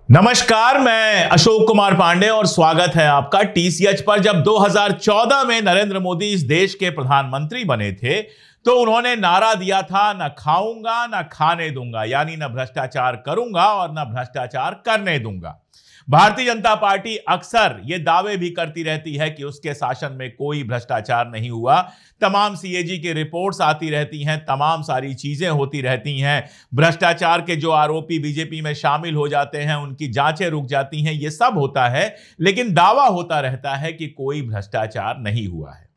नमस्कार, मैं अशोक कुमार पांडे और स्वागत है आपका टीसीएच पर। जब 2014 में नरेंद्र मोदी इस देश के प्रधानमंत्री बने थे तो उन्होंने नारा दिया था, न खाऊंगा न खाने दूंगा, यानी न भ्रष्टाचार करूंगा और न भ्रष्टाचार करने दूंगा। भारतीय जनता पार्टी अक्सर ये दावे भी करती रहती है कि उसके शासन में कोई भ्रष्टाचार नहीं हुआ। तमाम सीएजी की रिपोर्ट्स आती रहती हैं, तमाम सारी चीजें होती रहती हैं। भ्रष्टाचार के जो आरोपी बीजेपी में शामिल हो जाते हैं उनकी जांचें रुक जाती हैं, ये सब होता है, लेकिन दावा होता रहता है कि कोई भ्रष्टाचार नहीं हुआ है।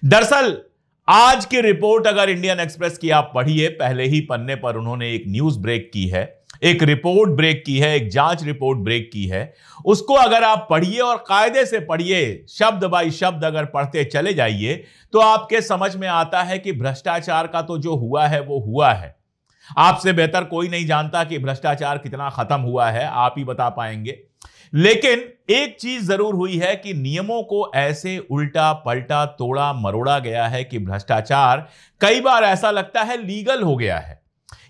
दरअसल आज की रिपोर्ट अगर इंडियन एक्सप्रेस की आप पढ़िए, पहले ही पन्ने पर उन्होंने एक न्यूज ब्रेक की है, एक रिपोर्ट ब्रेक की है, एक जांच रिपोर्ट ब्रेक की है। उसको अगर आप पढ़िए और कायदे से पढ़िए, शब्द बाय शब्द अगर पढ़ते चले जाइए तो आपके समझ में आता है कि भ्रष्टाचार का तो जो हुआ है वो हुआ है। आपसे बेहतर कोई नहीं जानता कि भ्रष्टाचार कितना खत्म हुआ है, आप ही बता पाएंगे। लेकिन एक चीज जरूर हुई है कि नियमों को ऐसे उल्टा पलटा तोड़ा मरोड़ा गया है कि भ्रष्टाचार कई बार ऐसा लगता है लीगल हो गया है।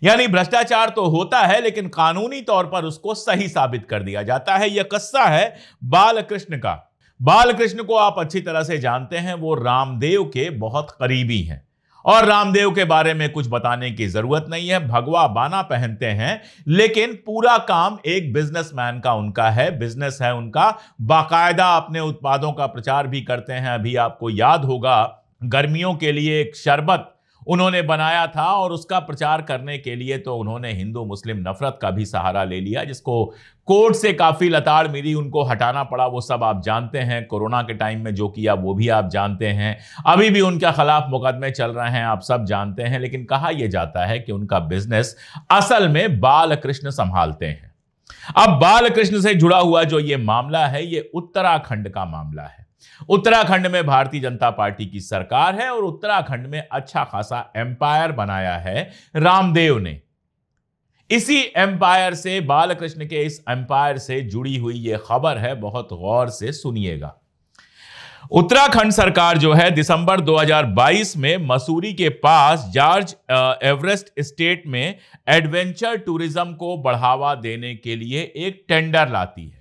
यानी भ्रष्टाचार तो होता है लेकिन कानूनी तौर पर उसको सही साबित कर दिया जाता है। यह किस्सा है बालकृष्ण का। बालकृष्ण को आप अच्छी तरह से जानते हैं, वो रामदेव के बहुत करीबी हैं और रामदेव के बारे में कुछ बताने की जरूरत नहीं है। भगवा बाना पहनते हैं लेकिन पूरा काम एक बिजनेसमैन का उनका है, बिजनेस है उनका। बाकायदा अपने उत्पादों का प्रचार भी करते हैं। अभी आपको याद होगा गर्मियों के लिए एक शरबत उन्होंने बनाया था और उसका प्रचार करने के लिए तो उन्होंने हिंदू मुस्लिम नफरत का भी सहारा ले लिया, जिसको कोर्ट से काफी लताड़ मिली, उनको हटाना पड़ा। वो सब आप जानते हैं। कोरोना के टाइम में जो किया वो भी आप जानते हैं। अभी भी उनके खिलाफ मुकदमे चल रहे हैं, आप सब जानते हैं। लेकिन कहा यह जाता है कि उनका बिजनेस असल में बालकृष्ण संभालते हैं। अब बालकृष्ण से जुड़ा हुआ जो ये मामला है, ये उत्तराखंड का मामला है। उत्तराखंड में भारतीय जनता पार्टी की सरकार है और उत्तराखंड में अच्छा खासा एम्पायर बनाया है रामदेव ने। इसी एम्पायर से, बालकृष्ण के इस एम्पायर से जुड़ी हुई यह खबर है, बहुत गौर से सुनिएगा। उत्तराखंड सरकार जो है दिसंबर 2022 में मसूरी के पास जॉर्ज एवरेस्ट स्टेट में एडवेंचर टूरिज्म को बढ़ावा देने के लिए एक टेंडर लाती है।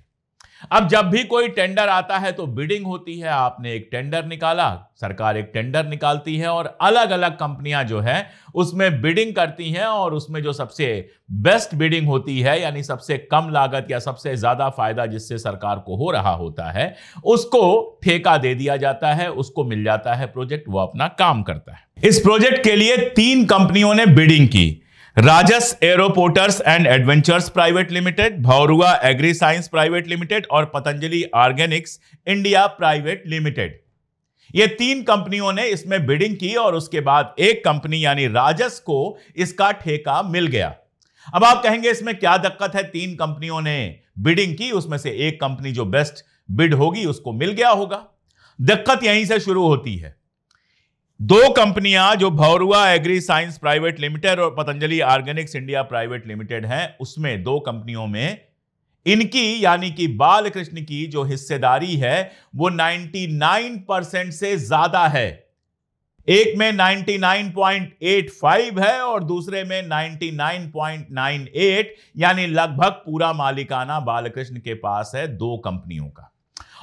अब जब भी कोई टेंडर आता है तो बिडिंग होती है। आपने एक टेंडर निकाला, सरकार एक टेंडर निकालती है और अलग अलग कंपनियां जो है उसमें बिडिंग करती हैं और उसमें जो सबसे बेस्ट बिडिंग होती है, यानी सबसे कम लागत या सबसे ज्यादा फायदा जिससे सरकार को हो रहा होता है, उसको ठेका दे दिया जाता है, उसको मिल जाता है प्रोजेक्ट, वो अपना काम करता है। इस प्रोजेक्ट के लिए 3 कंपनियों ने बिडिंग की। Rajas aeroporters and adventures private limited, Bhaurua agri science private limited और Patanjali organics India private limited. ये 3 कंपनियों ने इसमें बिडिंग की और उसके बाद एक कंपनी यानी राजस को इसका ठेका मिल गया। अब आप कहेंगे इसमें क्या दिक्कत है, 3 कंपनियों ने बिडिंग की, उसमें से एक कंपनी जो बेस्ट बिड होगी उसको मिल गया होगा। दिक्कत यहीं से शुरू होती है। 2 कंपनियां जो भौरुआ एग्री साइंस प्राइवेट लिमिटेड और Patanjali organics India private limited हैं, उसमें 2 कंपनियों में इनकी यानी कि बालकृष्ण की जो हिस्सेदारी है वो 99% से ज्यादा है। एक में 99.85 है और दूसरे में 99.98, यानी लगभग पूरा मालिकाना बालकृष्ण के पास है 2 कंपनियों का।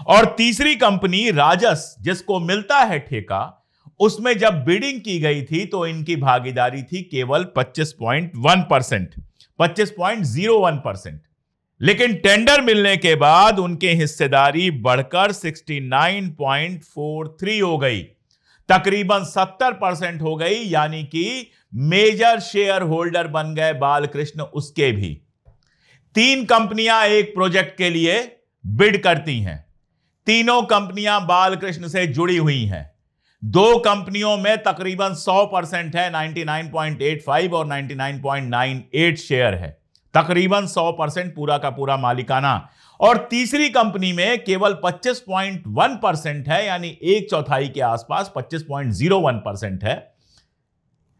और तीसरी कंपनी राजस, जिसको मिलता है ठेका, उसमें जब बिडिंग की गई थी तो इनकी भागीदारी थी केवल 25.1%, 25.01%। लेकिन टेंडर मिलने के बाद उनकी हिस्सेदारी बढ़कर 69.43 हो गई, तकरीबन 70% हो गई, यानी कि मेजर शेयर होल्डर बन गए बालकृष्ण उसके भी। 3 कंपनियां एक प्रोजेक्ट के लिए बिड करती हैं। तीनों कंपनियां बालकृष्ण से जुड़ी हुई हैं। 2 कंपनियों में तकरीबन 100% है, 99.85 और 99.98 शेयर है, तकरीबन 100% पूरा का पूरा मालिकाना। और तीसरी कंपनी में केवल 25.1% है, यानी 1/4 के आसपास 25.01% है।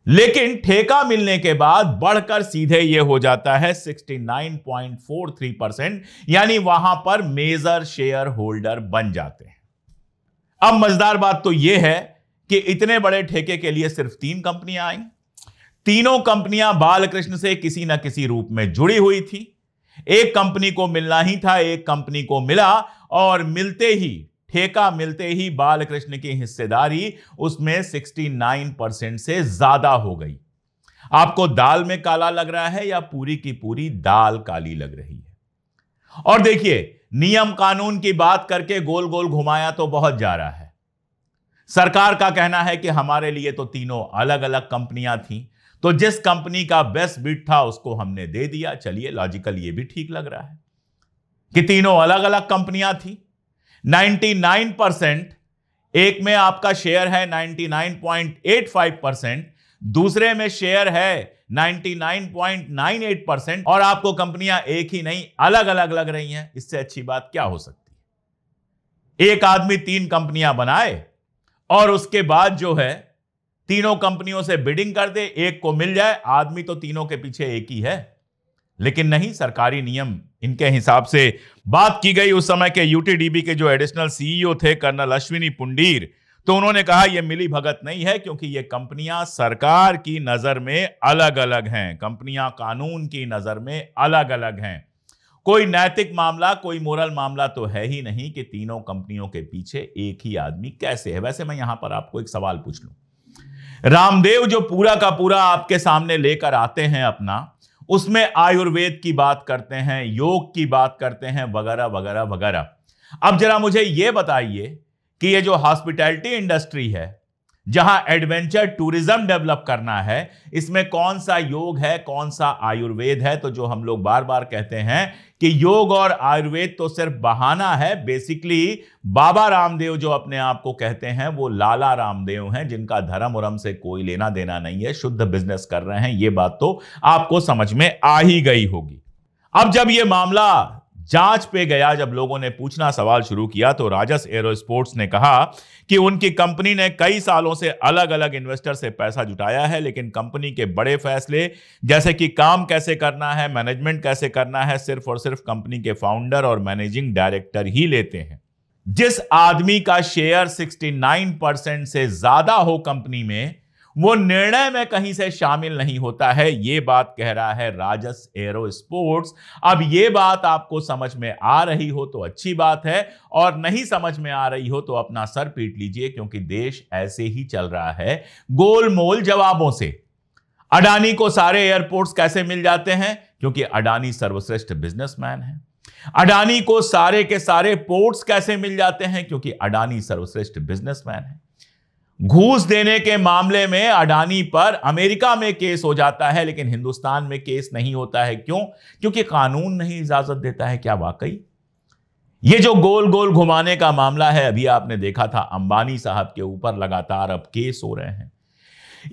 लेकिन ठेका मिलने के बाद बढ़कर सीधे यह हो जाता है 69.43%, यानी वहां पर मेजर शेयर होल्डर बन जाते हैं। अब मजेदार बात तो यह है कि इतने बड़े ठेके के लिए सिर्फ 3 कंपनियां आई। तीनों कंपनियां बालकृष्ण से किसी ना किसी रूप में जुड़ी हुई थी। एक कंपनी को मिलना ही था, एक कंपनी को मिला, और मिलते ही, ठेका मिलते ही बालकृष्ण की हिस्सेदारी उसमें 69% से ज्यादा हो गई। आपको दाल में काला लग रहा है या पूरी की पूरी दाल काली लग रही है? और देखिए, नियम कानून की बात करके गोल गोल घुमाया तो बहुत जा रहा है। सरकार का कहना है कि हमारे लिए तो तीनों अलग अलग कंपनियां थीं, तो जिस कंपनी का बेस्ट बिड था उसको हमने दे दिया। चलिए, लॉजिकल ये भी ठीक लग रहा है कि तीनों अलग अलग कंपनियां थी। 99%, एक में आपका शेयर है 99.85%, दूसरे में शेयर है 99.98%, और आपको कंपनियां एक ही नहीं अलग अलग लग रही हैं। इससे अच्छी बात क्या हो सकती है? एक आदमी 3 कंपनियां बनाए और उसके बाद जो है तीनों कंपनियों से बिडिंग कर दे, एक को मिल जाए। आदमी तो तीनों के पीछे एक ही है, लेकिन नहीं, सरकारी नियम इनके हिसाब से। बात की गई उस समय के यूटीडीबी के जो एडिशनल सीईओ थे कर्नल अश्विनी पुंडीर, तो उन्होंने कहा यह मिली भगत नहीं है, क्योंकि ये कंपनियां सरकार की नजर में अलग अलग हैं, कंपनियां कानून की नजर में अलग अलग हैं। कोई नैतिक मामला, कोई मोरल मामला तो है ही नहीं कि तीनों कंपनियों के पीछे एक ही आदमी कैसे है। वैसे मैं यहां पर आपको एक सवाल पूछ लूं, रामदेव जो पूरा का पूरा आपके सामने लेकर आते हैं अपना, उसमें आयुर्वेद की बात करते हैं, योग की बात करते हैं, वगैरह वगैरह वगैरह। अब जरा मुझे यह बताइए कि ये जो हॉस्पिटैलिटी इंडस्ट्री है, जहां एडवेंचर टूरिज्म डेवलप करना है, इसमें कौन सा योग है, कौन सा आयुर्वेद है? तो जो हम लोग बार बार कहते हैं कि योग और आयुर्वेद तो सिर्फ बहाना है। बेसिकली बाबा रामदेव जो अपने आप को कहते हैं वो लाला रामदेव हैं, जिनका धर्म उरम से कोई लेना देना नहीं है, शुद्ध बिजनेस कर रहे हैं। ये बात तो आपको समझ में आ ही गई होगी। अब जब यह मामला जांच पे गया, जब लोगों ने पूछना सवाल शुरू किया, तो राजस एरोस्पोर्ट्स ने कहा कि उनकी कंपनी ने कई सालों से अलग अलग इन्वेस्टर से पैसा जुटाया है, लेकिन कंपनी के बड़े फैसले जैसे कि काम कैसे करना है, मैनेजमेंट कैसे करना है, सिर्फ और सिर्फ कंपनी के फाउंडर और मैनेजिंग डायरेक्टर ही लेते हैं। जिस आदमी का शेयर 69% से ज्यादा हो कंपनी में, वो निर्णय में कहीं से शामिल नहीं होता है। ये बात कह रहा है राजस एरोस्पोर्ट्स। अब ये बात आपको समझ में आ रही हो तो अच्छी बात है, और नहीं समझ में आ रही हो तो अपना सर पीट लीजिए, क्योंकि देश ऐसे ही चल रहा है, गोलमोल जवाबों से। अडानी को सारे एयरपोर्ट्स कैसे मिल जाते हैं? क्योंकि अडानी सर्वश्रेष्ठ बिजनेसमैन है। अडानी को सारे के सारे पोर्ट्स कैसे मिल जाते हैं? क्योंकि अडानी सर्वश्रेष्ठ बिजनेसमैन है। घूस देने के मामले में अडानी पर अमेरिका में केस हो जाता है, लेकिन हिंदुस्तान में केस नहीं होता है। क्यों? क्योंकि कानून नहीं इजाजत देता है। क्या वाकई ये जो गोल गोल घुमाने का मामला है, अभी आपने देखा था अंबानी साहब के ऊपर लगातार अब केस हो रहे हैं।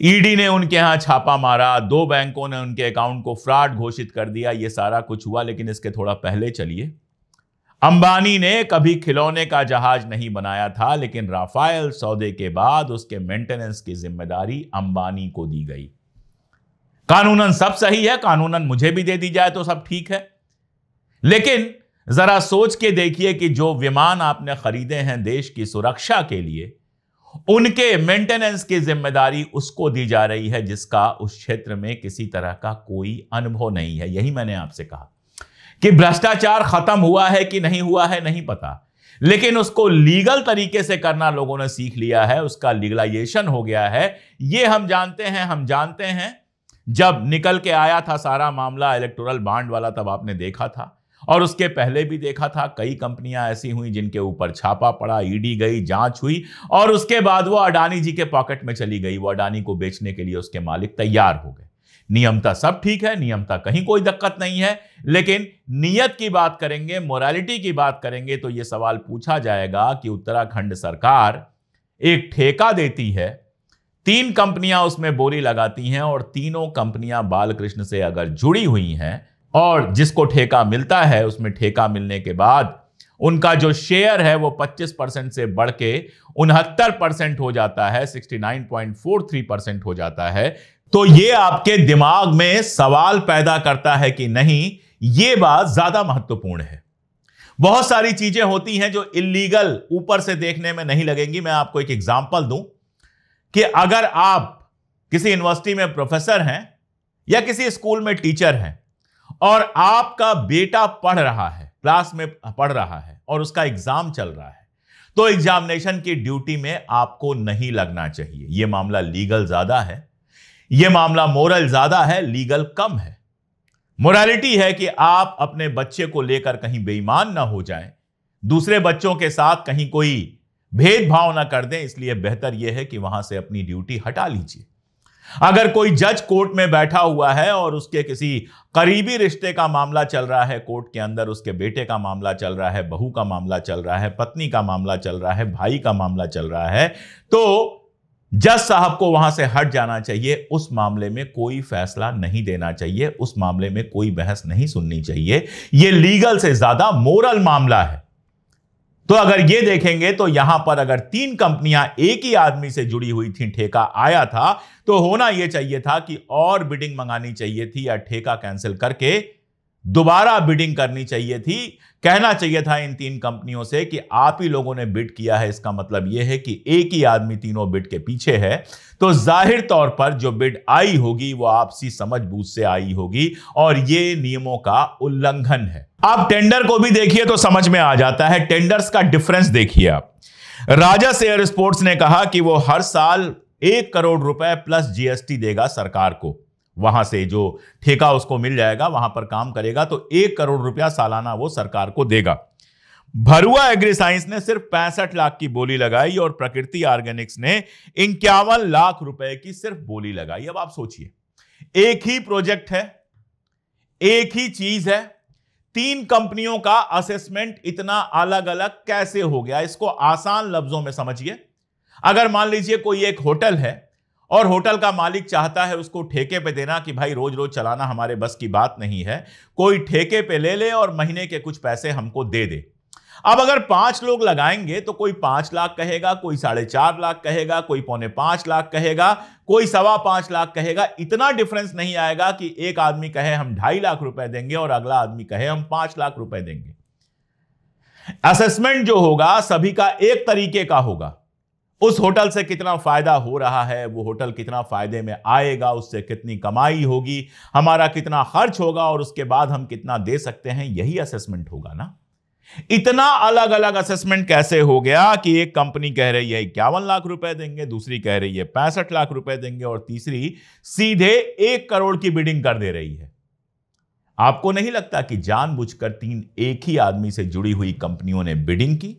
ईडी ने उनके यहां छापा मारा, 2 बैंकों ने उनके अकाउंट को फ्रॉड घोषित कर दिया। ये सारा कुछ हुआ, लेकिन इसके थोड़ा पहले चलिए। अंबानी ने कभी खिलौने का जहाज नहीं बनाया था, लेकिन राफेल सौदे के बाद उसके मेंटेनेंस की जिम्मेदारी अंबानी को दी गई। कानूनन सब सही है, कानूनन मुझे भी दे दी जाए तो सब ठीक है, लेकिन जरा सोच के देखिए कि जो विमान आपने खरीदे हैं देश की सुरक्षा के लिए, उनके मेंटेनेंस की जिम्मेदारी उसको दी जा रही है, जिसका उस क्षेत्र में किसी तरह का कोई अनुभव नहीं है। यही मैंने आपसे कहा कि भ्रष्टाचार खत्म हुआ है कि नहीं हुआ है नहीं पता, लेकिन उसको लीगल तरीके से करना लोगों ने सीख लिया है, उसका लीगलाइजेशन हो गया है। ये हम जानते हैं जब निकल के आया था सारा मामला इलेक्टोरल बॉन्ड वाला, तब आपने देखा था, और उसके पहले भी देखा था। कई कंपनियां ऐसी हुई जिनके ऊपर छापा पड़ा, ईडी गई, जांच हुई, और उसके बाद वो अडानी जी के पॉकेट में चली गई। वो अडानी को बेचने के लिए उसके मालिक तैयार हो गए। नियमता सब ठीक है, नियमता कहीं कोई दिक्कत नहीं है, लेकिन नियत की बात करेंगे, मोरालिटी की बात करेंगे, तो यह सवाल पूछा जाएगा कि उत्तराखंड सरकार एक ठेका देती है, 3 कंपनियां उसमें बोली लगाती हैं, और तीनों कंपनियां बालकृष्ण से अगर जुड़ी हुई हैं, और जिसको ठेका मिलता है उसमें ठेका मिलने के बाद उनका जो शेयर है वो 25% से बढ़ के 69% हो जाता है, 69.43% हो जाता है, तो ये आपके दिमाग में सवाल पैदा करता है कि नहीं, ये बात ज्यादा महत्वपूर्ण है। बहुत सारी चीजें होती हैं जो इल्लीगल ऊपर से देखने में नहीं लगेंगी। मैं आपको एक एग्जांपल दूं कि अगर आप किसी यूनिवर्सिटी में प्रोफेसर हैं या किसी स्कूल में टीचर हैं, और आपका बेटा पढ़ रहा है, क्लास में पढ़ रहा है और उसका एग्जाम चल रहा है, तो एग्जामिनेशन की ड्यूटी में आपको नहीं लगना चाहिए। यह मामला लीगल ज्यादा है, यह मामला मोरल ज्यादा है, लीगल कम है। मोरालिटी है कि आप अपने बच्चे को लेकर कहीं बेईमान ना हो जाएं, दूसरे बच्चों के साथ कहीं कोई भेदभाव ना कर दें, इसलिए बेहतर यह है कि वहां से अपनी ड्यूटी हटा लीजिए। अगर कोई जज कोर्ट में बैठा हुआ है और उसके किसी करीबी रिश्ते का मामला चल रहा है, कोर्ट के अंदर उसके बेटे का मामला चल रहा है, बहू का मामला चल रहा है, पत्नी का मामला चल रहा है, भाई का मामला चल रहा है, तो जज साहब को वहां से हट जाना चाहिए। उस मामले में कोई फैसला नहीं देना चाहिए, उस मामले में कोई बहस नहीं सुननी चाहिए। यह लीगल से ज्यादा मोरल मामला है। तो अगर यह देखेंगे तो यहां पर अगर 3 कंपनियां एक ही आदमी से जुड़ी हुई थी, ठेका आया था, तो होना यह चाहिए था कि और बिडिंग मंगानी चाहिए थी या ठेका कैंसिल करके दोबारा बिडिंग करनी चाहिए थी। कहना चाहिए था इन 3 कंपनियों से कि आप ही लोगों ने बिड किया है, इसका मतलब यह है कि एक ही आदमी तीनों बिड के पीछे है, तो जाहिर तौर पर जो बिड आई होगी वो आपसी समझबूझ से आई होगी और यह नियमों का उल्लंघन है। आप टेंडर को भी देखिए तो समझ में आ जाता है, टेंडर्स का डिफरेंस देखिए आप। राजस एयर स्पोर्ट्स ने कहा कि वो हर साल 1 करोड़ रुपए प्लस जीएसटी देगा सरकार को, वहां से जो ठेका उसको मिल जाएगा वहां पर काम करेगा तो 1 करोड़ रुपया सालाना वो सरकार को देगा। भरुआ एग्री साइंस ने सिर्फ 65 लाख की बोली लगाई और प्रकृति ऑर्गेनिक्स ने 51 लाख रुपए की सिर्फ बोली लगाई। अब आप सोचिए, एक ही प्रोजेक्ट है, एक ही चीज है, 3 कंपनियों का असेसमेंट इतना अलग अलग कैसे हो गया? इसको आसान लफ्जों में समझिए। अगर मान लीजिए कोई एक होटल है और होटल का मालिक चाहता है उसको ठेके पे देना कि भाई रोज रोज चलाना हमारे बस की बात नहीं है, कोई ठेके पे ले ले और महीने के कुछ पैसे हमको दे दे। अब अगर 5 लोग लगाएंगे तो कोई 5 लाख कहेगा, कोई 4.5 लाख कहेगा, कोई 4.25 लाख कहेगा, कोई 5.25 लाख कहेगा। इतना डिफरेंस नहीं आएगा कि एक आदमी कहे हम 2.5 लाख रुपए देंगे और अगला आदमी कहे हम 5 लाख रुपए देंगे। असेसमेंट जो होगा सभी का एक तरीके का होगा। उस होटल से कितना फायदा हो रहा है, वो होटल कितना फायदे में आएगा, उससे कितनी कमाई होगी, हमारा कितना खर्च होगा और उसके बाद हम कितना दे सकते हैं, यही असेसमेंट होगा ना। इतना अलग अलग असेसमेंट कैसे हो गया कि एक कंपनी कह रही है 51 लाख रुपए देंगे, दूसरी कह रही है 65 लाख रुपए देंगे और तीसरी सीधे 1 करोड़ की बिडिंग कर दे रही है। आपको नहीं लगता कि जानबूझकर 3 एक ही आदमी से जुड़ी हुई कंपनियों ने बिडिंग की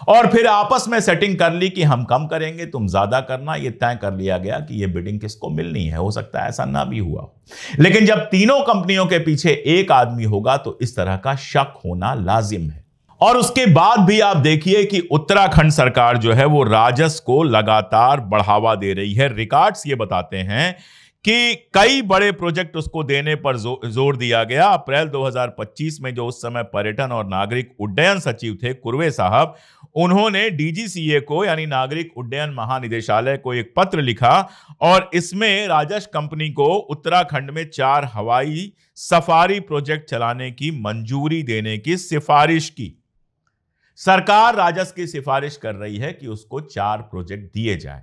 और फिर आपस में सेटिंग कर ली कि हम कम करेंगे तुम ज्यादा करना? यह तय कर लिया गया कि यह बिडिंग किसको मिलनी है। हो सकता है ऐसा ना भी हुआ हो, लेकिन जब तीनों कंपनियों के पीछे एक आदमी होगा तो इस तरह का शक होना लाजिम है। और उसके बाद भी आप देखिए कि उत्तराखंड सरकार जो है वो राजस्व को लगातार बढ़ावा दे रही है। रिकॉर्ड्स ये बताते हैं कि कई बड़े प्रोजेक्ट उसको देने पर जोर दिया गया। अप्रैल 2025 में जो उस समय पर्यटन और नागरिक उड्डयन सचिव थे कुरवे साहब, उन्होंने डीजीसीए को यानी नागरिक उड्डयन महानिदेशालय को एक पत्र लिखा और इसमें राजस्व कंपनी को उत्तराखंड में 4 हवाई सफारी प्रोजेक्ट चलाने की मंजूरी देने की सिफारिश की। सरकार राजस्व की सिफारिश कर रही है कि उसको 4 प्रोजेक्ट दिए जाए।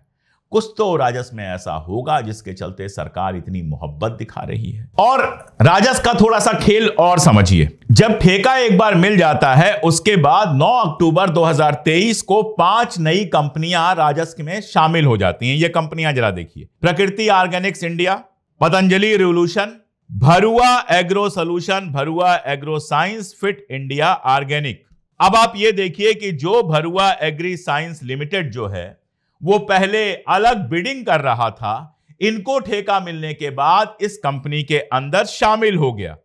कुछ तो राजस्व में ऐसा होगा जिसके चलते सरकार इतनी मोहब्बत दिखा रही है। और राजस्व का थोड़ा सा खेल और समझिए। जब ठेका एक बार मिल जाता है उसके बाद 9 अक्टूबर 2023 को 5 नई कंपनियां राजस्व में शामिल हो जाती हैं। ये कंपनियां जरा देखिए, प्रकृति ऑर्गेनिक्स इंडिया, पतंजलि रिवोल्यूशन, भरुआ एग्रो सॉल्यूशन, भरुआ agro science, fit India organic. अब आप ये देखिए कि जो भरुआ एग्री साइंस लिमिटेड जो है वो पहले अलग बिडिंग कर रहा था, इनको ठेका मिलने के बाद इस कंपनी के अंदर शामिल हो गया।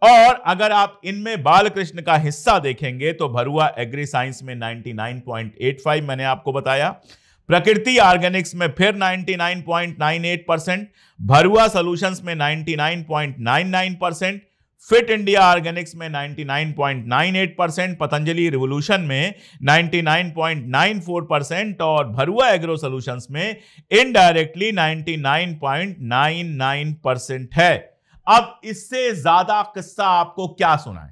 और अगर आप इनमें बालकृष्ण का हिस्सा देखेंगे तो भरुआ एग्री साइंस में 99.85 मैंने आपको बताया, प्रकृति ऑर्गेनिक्स में फिर 99.98%, भरुआ सॉल्यूशंस में 99.99%, फिट इंडिया ऑर्गेनिक्स में 99.98%, पतंजलि रिवोल्यूशन में 99.94% और भरुआ एग्रो सॉल्यूशंस में इनडायरेक्टली 99.99% है। अब इससे ज्यादा किस्सा आपको क्या सुनाएं?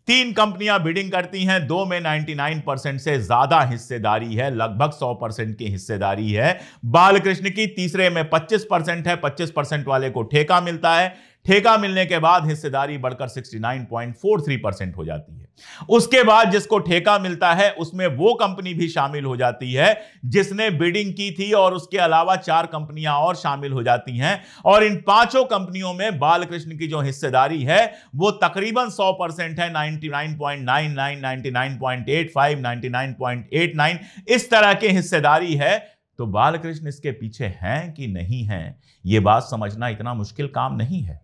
3 कंपनियां बिडिंग करती हैं, 2 में 99% से ज्यादा हिस्सेदारी है, लगभग 100% की हिस्सेदारी है बालकृष्ण की, तीसरे में 25% है, 25% वाले को ठेका मिलता है, ठेका मिलने के बाद हिस्सेदारी बढ़कर 69.43% हो जाती है। उसके बाद जिसको ठेका मिलता है उसमें वो कंपनी भी शामिल हो जाती है जिसने बिडिंग की थी, और उसके अलावा 4 कंपनियां और शामिल हो जाती हैं। और इन 5 कंपनियों में बालकृष्ण की जो हिस्सेदारी है वो तकरीबन 100% है, 99.99, 99.85, 99.89 इस तरह की हिस्सेदारी है। तो बालकृष्ण इसके पीछे हैं कि नहीं हैं, यह बात समझना इतना मुश्किल काम नहीं है।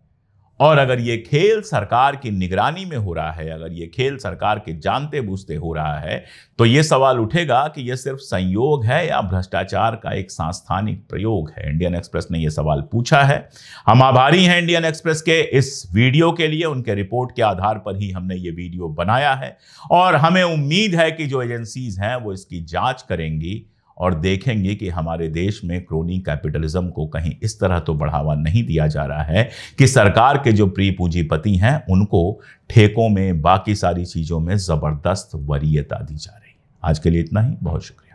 और अगर ये खेल सरकार की निगरानी में हो रहा है, अगर ये खेल सरकार के जानते बूझते हो रहा है, तो ये सवाल उठेगा कि ये सिर्फ संयोग है या भ्रष्टाचार का एक सांस्थानिक प्रयोग है। इंडियन एक्सप्रेस ने ये सवाल पूछा है। हम आभारी हैं इंडियन एक्सप्रेस के इस वीडियो के लिए। उनके रिपोर्ट के आधार पर ही हमने ये वीडियो बनाया है, और हमें उम्मीद है कि जो एजेंसीज हैं वो इसकी जांच करेंगी और देखेंगे कि हमारे देश में क्रोनी कैपिटलिज्म को कहीं इस तरह तो बढ़ावा नहीं दिया जा रहा है कि सरकार के जो प्री पूंजीपति हैं उनको ठेकों में, बाकी सारी चीजों में जबरदस्त वरीयता दी जा रही है। आज के लिए इतना ही, बहुत शुक्रिया।